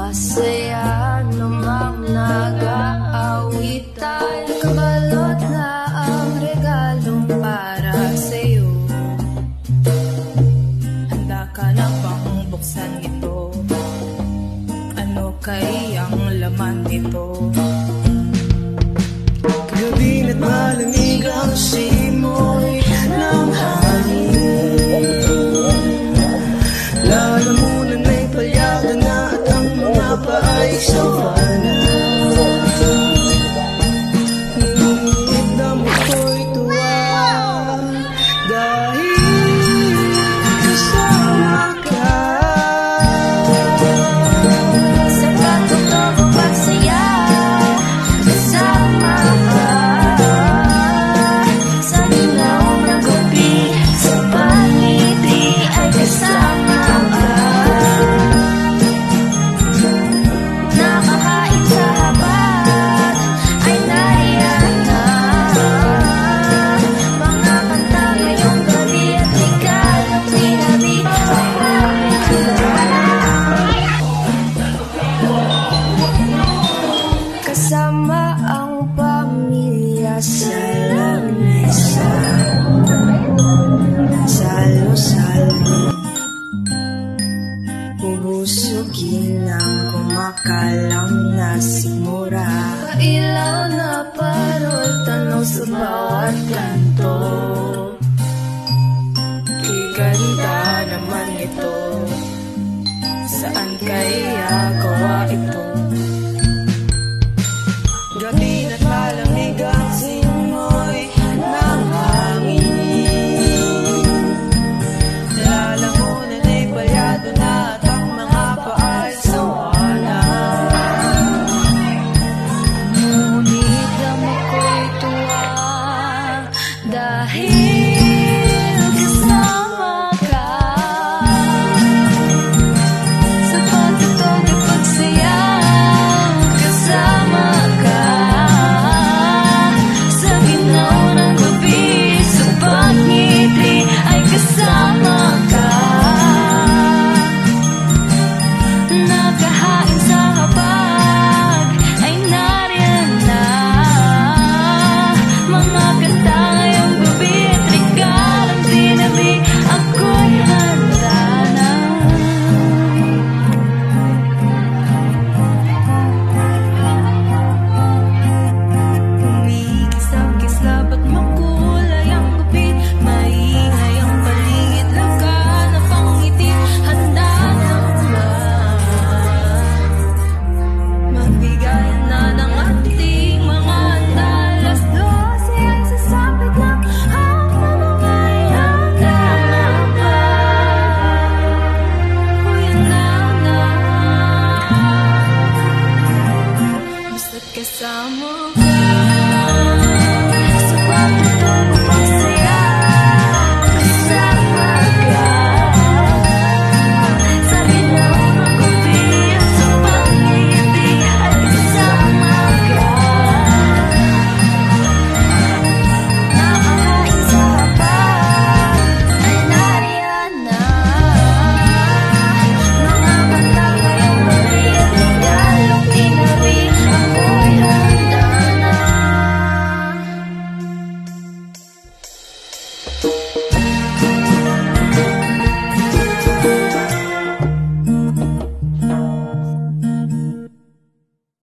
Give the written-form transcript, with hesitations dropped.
Masaya namang nag-aawitan, kabalot na ang regalong para sa'yo. Handa ka na bang buksan ito? Ano kayang laman nito? Gabi na't malamig ang simoy ng hangin. Lalamunan ay palyado na at ang mga paay sawana. Ngunit damo ko'y tuwa dahil kasama ka. Sa katutok o pagsaya, kasama ka. Sa ilaw ng gabi, sa pangiti ay kasama ka. Nakakain sa habat ay nariyan na. Mga kanta ngayong gabi at regalong tinabi kasama ang pamilya sa lamesa. Salo-salo, bubusugin ang kumakalang na sigmura. Pailaw na parol, tanong sa bawat kanto. Ganda naman ito, saan kaya gawa ito? Gabi na't malamig ang simoy ng hangin. Lalamunan ay palyado na at ang mga paay sawana. Ngunit damo ko'y tuwa dahil kasama ka. Sa pagtutog at pagsayaw, kasama ka. Sa ginaw ng gabi, sa pagngiti ay kasama ka. Nakahain sa hapag ay nariyan na. Mga kanta ngayong gabi at regalong tinabi, ako'y handa na. Umikislap-kislap at makulay ang gabi, maingay ang paligid, lakan na pangiti, handa na ba? Magbigayan na ng ating mga handa, alas 12 ay sasapit na ang mamangay, handa na ba? Uy, handa na. Basta't kasama